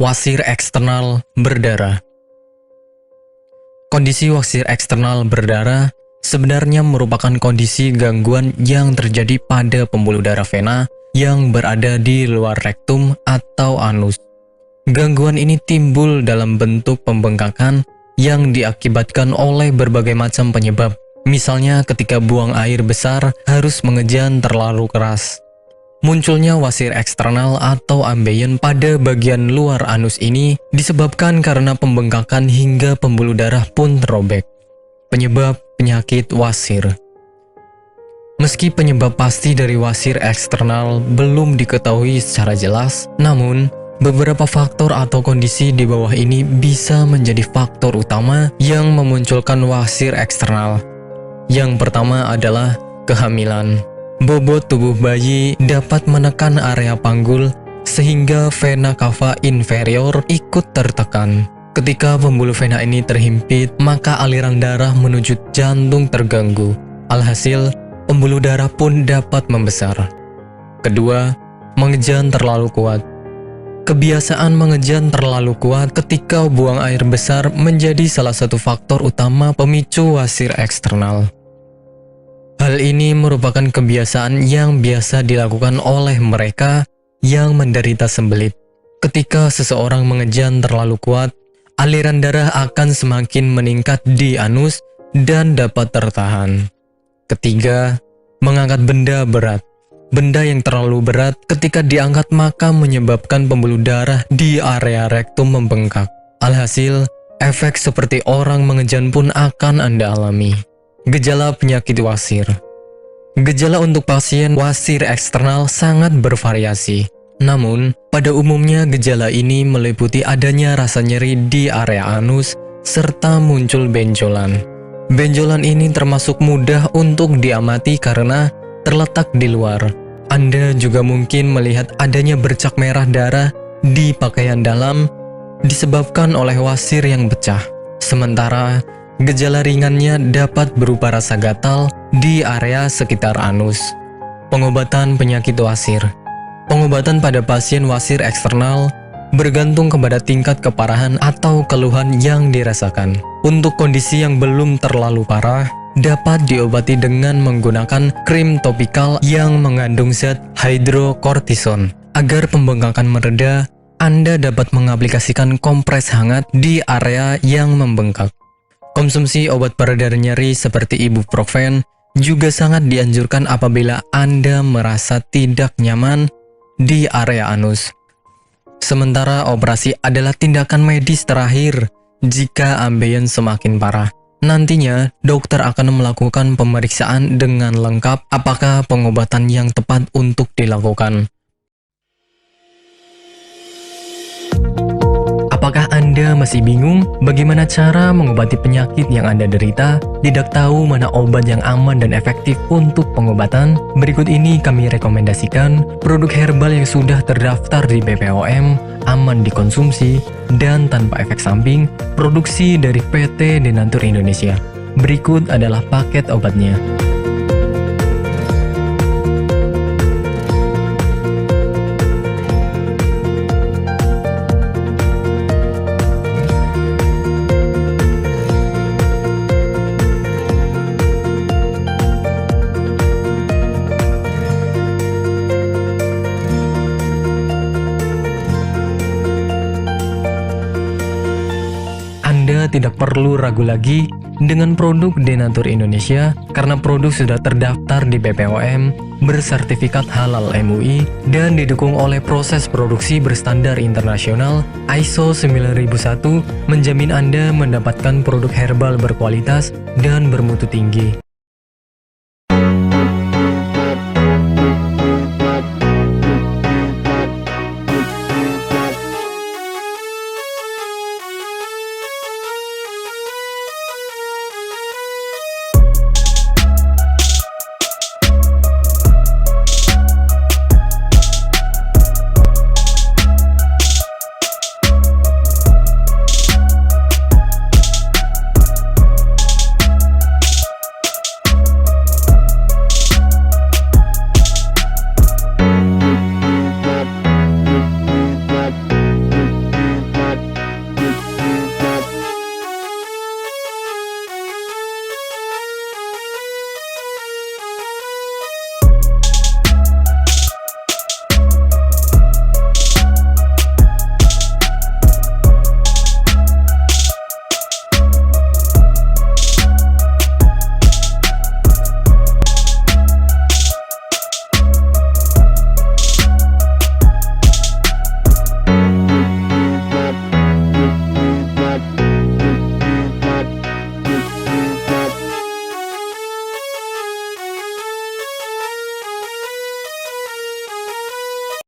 Wasir eksternal berdarah. Kondisi wasir eksternal berdarah sebenarnya merupakan kondisi gangguan yang terjadi pada pembuluh darah vena yang berada di luar rektum atau anus. Gangguan ini timbul dalam bentuk pembengkakan yang diakibatkan oleh berbagai macam penyebab. Misalnya ketika buang air besar harus mengejan terlalu keras. Munculnya wasir eksternal atau ambeien pada bagian luar anus ini disebabkan karena pembengkakan hingga pembuluh darah pun terobek. Penyebab penyakit wasir. Meski penyebab pasti dari wasir eksternal belum diketahui secara jelas, namun beberapa faktor atau kondisi di bawah ini bisa menjadi faktor utama yang memunculkan wasir eksternal. Yang pertama adalah kehamilan. Bobot tubuh bayi dapat menekan area panggul sehingga vena cava inferior ikut tertekan. Ketika pembuluh vena ini terhimpit, maka aliran darah menuju jantung terganggu. Alhasil, pembuluh darah pun dapat membesar. Kedua, mengejan terlalu kuat. Kebiasaan mengejan terlalu kuat ketika buang air besar menjadi salah satu faktor utama pemicu wasir eksternal. Hal ini merupakan kebiasaan yang biasa dilakukan oleh mereka yang menderita sembelit. Ketika seseorang mengejan terlalu kuat, aliran darah akan semakin meningkat di anus dan dapat tertahan. Ketiga, mengangkat benda berat. Benda yang terlalu berat ketika diangkat maka menyebabkan pembuluh darah di area rektum membengkak. Alhasil, efek seperti orang mengejan pun akan Anda alami. Gejala penyakit wasir. Gejala untuk pasien wasir eksternal sangat bervariasi. Namun, pada umumnya gejala ini meliputi adanya rasa nyeri di area anus serta muncul benjolan. Benjolan ini termasuk mudah untuk diamati karena terletak di luar. Anda juga mungkin melihat adanya bercak merah darah di pakaian dalam disebabkan oleh wasir yang pecah. Sementara, gejala ringannya dapat berupa rasa gatal di area sekitar anus. Pengobatan penyakit wasir. Pengobatan pada pasien wasir eksternal bergantung kepada tingkat keparahan atau keluhan yang dirasakan. Untuk kondisi yang belum terlalu parah, dapat diobati dengan menggunakan krim topikal yang mengandung zat hidrokortison. Agar pembengkakan mereda, Anda dapat mengaplikasikan kompres hangat di area yang membengkak. Konsumsi obat pereda nyeri seperti ibuprofen juga sangat dianjurkan apabila Anda merasa tidak nyaman di area anus. Sementara operasi adalah tindakan medis terakhir jika ambeien semakin parah. Nantinya, dokter akan melakukan pemeriksaan dengan lengkap apakah pengobatan yang tepat untuk dilakukan. Apakah Anda masih bingung bagaimana cara mengobati penyakit yang Anda derita? Tidak tahu mana obat yang aman dan efektif untuk pengobatan? Berikut ini kami rekomendasikan produk herbal yang sudah terdaftar di BPOM, aman dikonsumsi, dan tanpa efek samping, produksi dari PT Denatur Indonesia. Berikut adalah paket obatnya. Anda tidak perlu ragu lagi dengan produk Denatur Indonesia karena produk sudah terdaftar di BPOM, bersertifikat halal MUI, dan didukung oleh proses produksi berstandar internasional ISO 9001, menjamin Anda mendapatkan produk herbal berkualitas dan bermutu tinggi.